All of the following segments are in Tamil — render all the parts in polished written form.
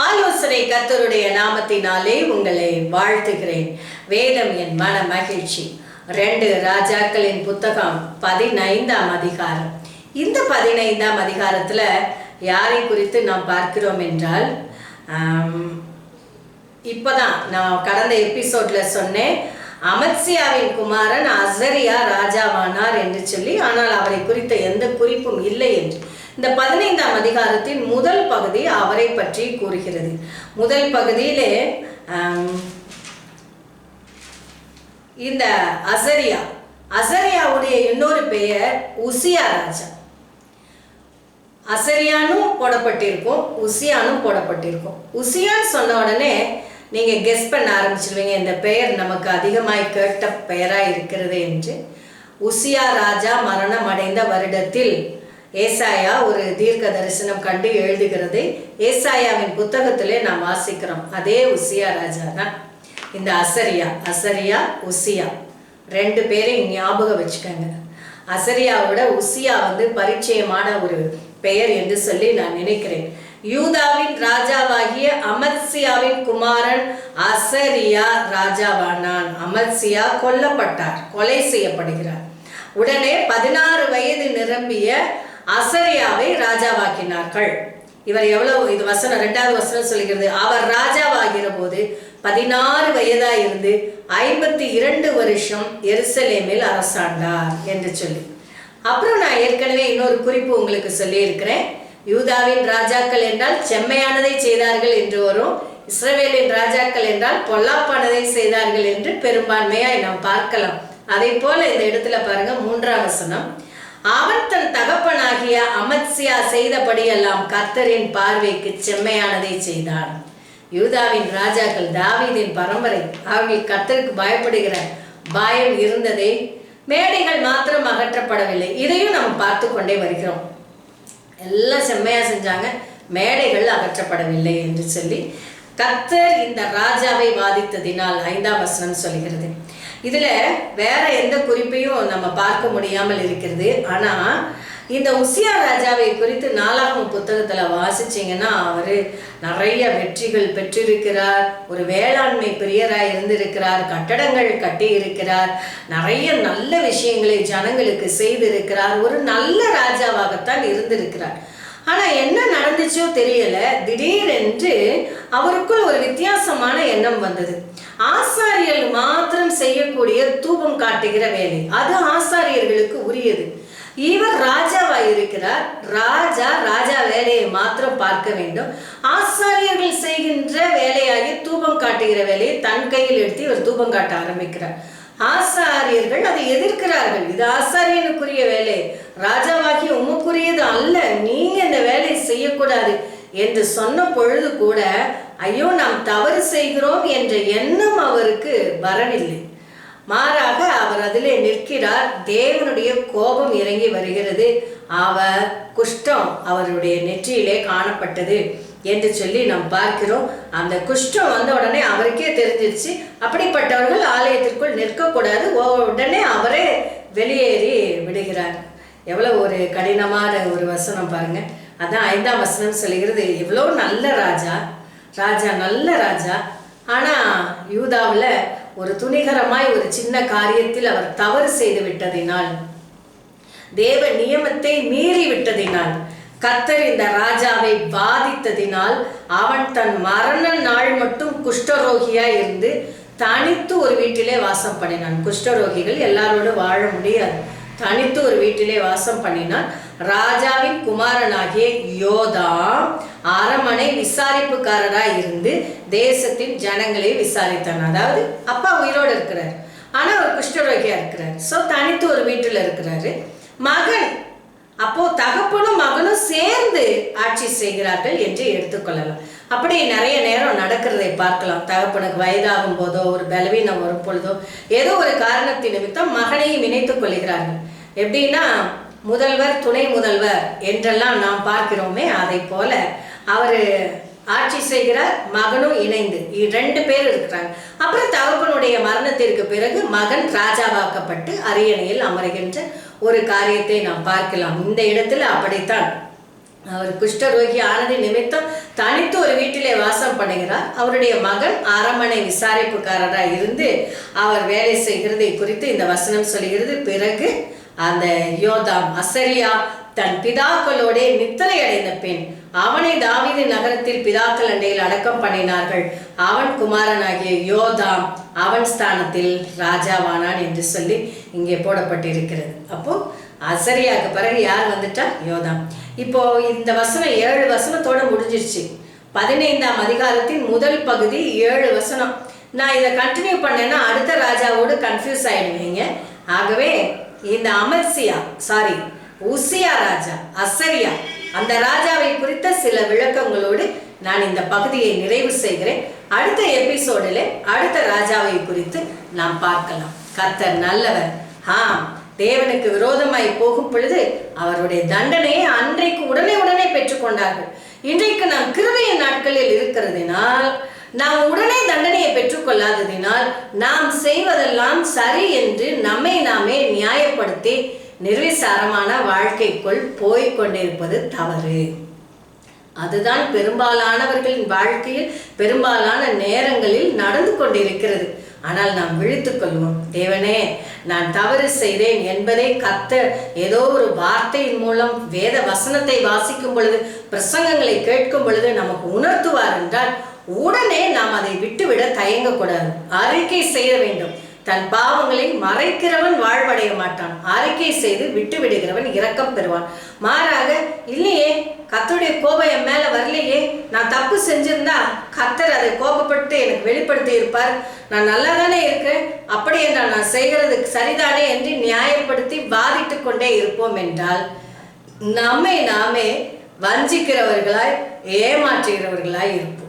ஆலோசனை கர்த்தருடைய நாமத்தினாலே உங்களை வாழ்த்துகிறேன். வேதம் என் மன மகிழ்ச்சி. 2 ராஜாக்களின் புத்தகம் 15ஆம் அதிகாரம். இந்த 15ஆம் அதிகாரத்துல யாரை குறித்து நாம் பார்க்கிறோம் என்றால், இப்பதான் நான் கடந்த எபிசோட்ல சொன்னேன், அமத்சியாவின் குமாரன் அசரியா ராஜாவானார் என்று சொல்லி, ஆனால் அவரை குறித்த எந்த குறிப்பும் இல்லை என்று. இந்த 15ஆம் அதிகாரத்தின் முதல் பகுதி அவரை பற்றி கூறுகிறது. முதல் பகுதியிலே இந்த அசரியாவுடைய இன்னொரு பெயர் உசியா ராஜா. அசரியானும் போடப்பட்டிருக்கும், உசியானும் போடப்பட்டிருக்கும். உசியான்னு சொன்ன உடனே நீங்க கெஸ் பண்ண ஆரம்பிச்சிருவீங்க, இந்த பெயர் நமக்கு அதிகமாய் கேட்ட பெயரா இருக்கிறது என்று. உசியா ராஜா மரணம் அடைந்த வருடத்தில் ஏசாயா ஒரு தீர்க்க தரிசனம் கண்டு எழுதுகிறதை ஏசாயாவின் புத்தகத்திலே நாம் வாசிக்கிறோம். அதே உசியா ராஜா தான் இந்த அசரியா உசியா 2 பேரையும் ஞாபகம் வச்சுக்கோங்க. அசரியாவோட உசியா பரிச்சயமான ஒரு பெயர் என்று சொல்லி நான் நினைக்கிறேன். யூதாவின் ராஜாவாகிய அமத்சியாவின் குமாரன் அசரியா ராஜாவானான். அமத்சியா கொல்லப்பட்டார், கொலை செய்யப்படுகிறார். உடனே 16 வயது நிரம்பிய அசரியாவை ராஜாவாக்கினார்கள். இவர் எவ்வளவு, இது வசனம் 2வது வசனம் சொல்கிறது, அவர் ராஜாவாகிற போது 16 வயதா இருந்து 52 வருஷம் எருசலேமில் அரசாண்டார் என்று சொல்லி. அப்புறம் நான் ஏற்கனவே இன்னொரு குறிப்பு உங்களுக்கு சொல்லி இருக்கிறேன். யூதாவின் ராஜாக்கள் என்றால் செம்மையானதை செய்தார்கள் என்று வரும், இஸ்ரவேலின் ராஜாக்கள் என்றால் பொல்லாப்பானதை செய்தார்கள் என்று பெரும்பான்மையாய் நாம் பார்க்கலாம். அதை போல இந்த இடத்துல பாருங்க, 3ஆம் வசனம், அவன் தன் தகப்பனாகிய அமத்சியா செய்தபடியெல்லாம் கர்த்தரின் பார்வைக்கு செம்மையானதை செய்தான். யூதாவின் ராஜாக்கள், தாவீதின் பரம்பரை, அவர்கள் கர்த்தருக்கு பயப்படுகிற பயம் இருந்ததே. மேடைகள் மாத்திரம் அகற்றப்படவில்லை, இதையும் நம்ம பார்த்து கொண்டே வருகிறோம். எல்லாம் செம்மையா செஞ்சாங்க, மேடைகள் அகற்றப்படவில்லை என்று சொல்லி கர்த்தர் இந்த ராஜாவை வாதித்ததினால் 5ஆம் வசனம் சொல்கிறது. இதுல வேற எந்த குறிப்பையும் நம்ம பார்க்க முடியாமல் இருக்கிறது. ஆனா இந்த உசியா ராஜாவை குறித்து 4ஆம் புத்தகத்துல வாசிச்சீங்கன்னா, அவரு நிறைய வெற்றிகள் பெற்றிருக்கிறார், ஒரு வேளாண்மை பிரியராய் இருந்திருக்கிறார், கட்டடங்கள் கட்டி இருக்கிறார், நிறைய நல்ல விஷயங்களை ஜனங்களுக்கு செய்திருக்கிறார், ஒரு நல்ல ராஜாவாகத்தான் இருந்திருக்கிறார். ஆனா என்ன நடந்துச்சோ தெரியல, திடீரென்று அவருக்குள் ஒரு வித்தியாசமான எண்ணம் வந்தது. ஆசாரியர்கள் மாத்திரம் செய்யக்கூடிய தூபம் காட்டுகிற வேலை, அது ஆசாரியர்களுக்கு உரியது. இவர் ராஜாவாய் இருக்கிறார், ராஜா வேலையை மாத்திரம் பார்க்க வேண்டும். ஆசாரியர்கள் செய்கின்ற வேலையாகி தூபம் காட்டுகிற வேலையை தன் கையில் எடுத்து இவர் தூபம் காட்ட ஆரம்பிக்கிறார். ஆசாரியர்கள் அதை எதிர்க்கிறார்கள். இது ஆசாரியனுக்குரிய வேலை, ராஜாவாகி உமக்குரியது அல்ல, நீங்க இந்த வேலையை செய்யக்கூடாது என்று சொன்ன பொழுது கூட, ஐயோ நாம் தவறு செய்கிறோம் என்ற எண்ணம் அவருக்கு வரவில்லை. மாறாக அவர் அதிலே நிற்கிறார். தேவனுடைய கோபம் இறங்கி வருகிறது. அவர் குஷ்டம் அவருடைய நெற்றியிலே காணப்பட்டது என்று சொல்லி நாம் பார்க்கிறோம். அந்த குஷ்டம் வந்த உடனே அவருக்கே தெரிஞ்சிருச்சு, அப்படிப்பட்டவர்கள் ஆலயத்திற்குள் நிற்கக்கூடாது. உடனே அவரே வெளியேறி விடுகிறார். எவ்வளவு ஒரு கடினமான ஒரு வசனம் பாருங்க. அதான் 5ஆம் வசனம் சொல்லுகிறது, எவ்வளோ நல்ல ராஜா, நல்ல ராஜா, ஆனா யூதாவில் ஒரு துணிகரமாய் ஒரு சின்ன காரியத்தில் அவர் தவறு செய்து விட்டதினால், தேவ நியமத்தை மீறி விட்டதினால், கர்த்தர் இந்த ராஜாவை பாதித்ததினால், அவன் தன் மரண நாள் மட்டும் குஷ்டரோகியா இருந்து தனித்து ஒரு வீட்டிலே வாசம் பண்ணினான். குஷ்டரோகிகள் எல்லாரோடும் வாழ முடியாது, தனித்து ஒரு வீட்டிலே வாசம் பண்ணினான். ராஜாவின் குமாரனாகிய யோதாம் அரமனை விசாரிப்புக்காரராய் இருந்து தேசத்தின் ஜனங்களை விசாரித்தான். அதாவது அப்பா உயிரோடு இருக்கிறார், ஆனா அவர் குஷ்டரோகியா இருக்கிறார். ஸோ தனித்து ஒரு வீட்டில் இருக்கிறாரு. மகன், அப்போ தகப்பனும் மகனும் சேர்ந்து ஆட்சி செய்கிறார்கள் என்று எடுத்துக்கொள்ளலாம். அப்படி நிறைய நேரம் நடக்கிறதை பார்க்கலாம். தகப்பனுக்கு வயதாகும் போதோ, ஒரு பலவீனம் வரும் பொழுதோ, ஏதோ ஒரு காரணத்தின் நிமித்தம் மகனையும் இணைத்துக் கொள்கிறார்கள். எப்படின்னா, முதல்வர் துணை முதல்வர் என்றெல்லாம் நாம் பார்க்கிறோமே, அதை போல அவர் ஆட்சி செய்கிறார், மகனும் இணைந்து 2 பேர் இருக்கிறாங்க. அப்புறம் தகப்பனுடைய மரணத்திற்கு பிறகு மகன் ராஜாவாக்கப்பட்டு அரியணையில் அமருகின்ற ஒரு காரியத்தை நாம் பார்க்கலாம். இந்த இடத்துல அப்படித்தான் அவர் குஷ்டரோகி ஆனது நிமித்தம் தனித்து ஒரு வீட்டிலே வாசம் பண்ணுகிறார். அவருடைய மகன் அரமனை விசாரிப்புக்காரராக இருந்து அவர் வேலை செய்கிறதை குறித்து இந்த வசனம் சொல்கிறது. பிறகு அந்த யோதாம் அசரியா தன் பிதாக்களோட நித்திரை அடைந்த பின் அவனை தாவீது நகரத்தில் பிதாக்கள் அண்டையில் அடக்கம் பண்ணினார்கள். அவன் குமாரனாகிய யோதாம் அவன் ஸ்தானத்தில் ராஜாவானான் என்று சொல்லி இங்கே போடப்பட்டிருக்கிறது. அப்போ அசரியாவுக்கு பிறகு யார் வந்துட்டா? யோதாம். இப்போ இந்த வசனம் 7 வசனத்தோட முடிஞ்சிருச்சு. 15ஆம் அதிகாரத்தின் முதல் பகுதி 7 வசனம். நான் இதை கண்டினியூ பண்ணேன்னா அடுத்த ராஜாவோடு கன்ஃபியூஸ் ஆயிடுவீங்க. ஆகவே இந்த உசியா ராஜா, அசரியா அந்த ராஜாவை குறித்த சில விளக்கங்களோடு நான் இந்த பகுதியை நிறைவு செய்கிறேன். அடுத்த எபிசோடில் அடுத்த ராஜாவை குறித்து நாம் பார்க்கலாம். கர்த்தர் நல்லவர். தேவனுக்கு விரோதமாய் போகும் பொழுது அவருடைய தண்டனையை அன்றைக்கு உடனே பெற்றுக்கொண்டார்கள். இன்றைக்கு நாம் கிருபையின் நாட்களில் இருக்கிறதினால், நாம் உடனே தண்டனையை பெற்றுக்கொள்ளாததினால் நாம் செய்வதெல்லாம் சரி என்று நம்மை நாமே நியாயப்படுத்தி நிர்விசாரமான வாழ்க்கைக்குள் போய்கொண்டிருப்பது தவறு. அதுதான் பெரும்பாலானவர்களின் வாழ்க்கையில் பெரும்பாலான நேரங்களில் நடந்து கொண்டிருக்கிறது. ஆனால் நாம் விழித்துக் கொள்வோம். தேவனே, நான் தவறு செய்தேன் என்பதை கர்த்தர் ஏதோ ஒரு வார்த்தையின் மூலம் வேத வசனத்தை வாசிக்கும் பொழுது, பிரசங்கங்களை கேட்கும் பொழுது நமக்கு உணர்த்துவார் என்றால் உடனே நாம் அதை விட்டுவிட தயங்கக்கூடாது. அறிக்கை செய்ய வேண்டும். தன் பாவங்களை மறைக்கிறவன் வாழ்வடைய மாட்டான். அறிக்கை செய்து விட்டு விடுகிறவன் இரக்கம் பெறுவான். மாறாக, இல்லையே கர்த்தருடைய கோபம் என் மேல வரலையே, நான் தப்பு செஞ்சிருந்தா கர்த்தர் அதை கோபப்பட்டு எனக்கு வெளிப்படுத்தி இருப்பார், நான் நல்லா தானே இருக்கிறேன், அப்படி என்றால் நான் செய்கிறது சரிதானே என்று நியாயப்படுத்தி வாதிட்டு கொண்டே இருப்போம் என்றால் நம்மை நாமே வஞ்சிக்கிறவர்களாய் ஏமாற்றுகிறவர்களாய் இருப்போம்.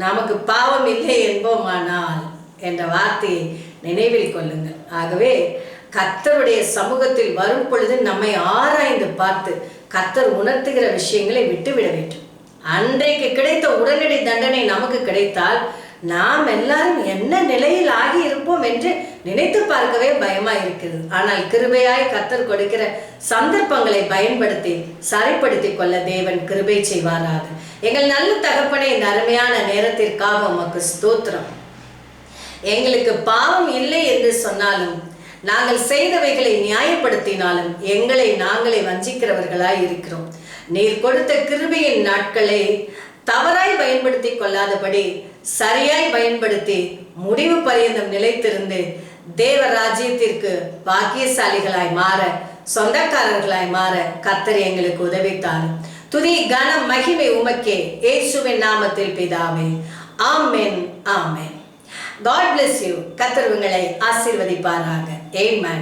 நமக்கு பாவம் இல்லை என்போமானால் என்ற வார்த்தையை நினைவில் கொள்ளுங்கள். ஆகவே கர்த்தருடைய சமூகத்தில் வரும் பொழுது நம்மை ஆராய்ந்து பார்த்து கர்த்தர் உணர்த்துகிற விஷயங்களை விட்டுவிட வேண்டும். அன்றைக்கு கிடைத்த உடனடி தண்டனை நமக்கு கிடைத்தால் நாம் எல்லாரும் என்ன நிலையில் ஆகி இருப்போம் என்று நினைத்து பார்க்கவே பயமா இருக்கிறது. ஆனால் கிருபையாய் கர்த்தர் கொடுக்கிற சந்தர்ப்பங்களை பயன்படுத்தி சரிப்படுத்தி கொள்ள தேவன் கிருபை செய்வாராக. எங்கள் நல்ல தகப்பனே, இந்த அருமையான நேரத்திற்காக உமக்கு ஸ்தோத்திரம். எங்களுக்கு பாவம் இல்லை என்று சொன்னாலும், நாங்கள் செய்தவைகளை நியாயப்படுத்தினாலும் எங்களை நாங்களே வஞ்சிக்கிறவர்களாய் இருக்கிறோம். நீர் கொடுத்த கிருபையின் நாட்களை தவறாய் பயன்படுத்தி கொள்ளாதபடி சரியாய் பயன்படுத்தி முடிவு பரியந்தம் நிலைத்திருந்து தேவ ராஜ்யத்திற்கு பாக்கியசாலிகளாய் மாற, சொந்தக்காரர்களாய் மாற கர்த்தர் எங்களுக்கு உதவித்தார். துதி கனம் மகிமை உமக்கே, இயேசுவின் நாமத்தில் பிதாவே, ஆமென், ஆமென். God bless you. கர்த்தர் உங்களை ஆசீர்வதிப்பாராக. Amen.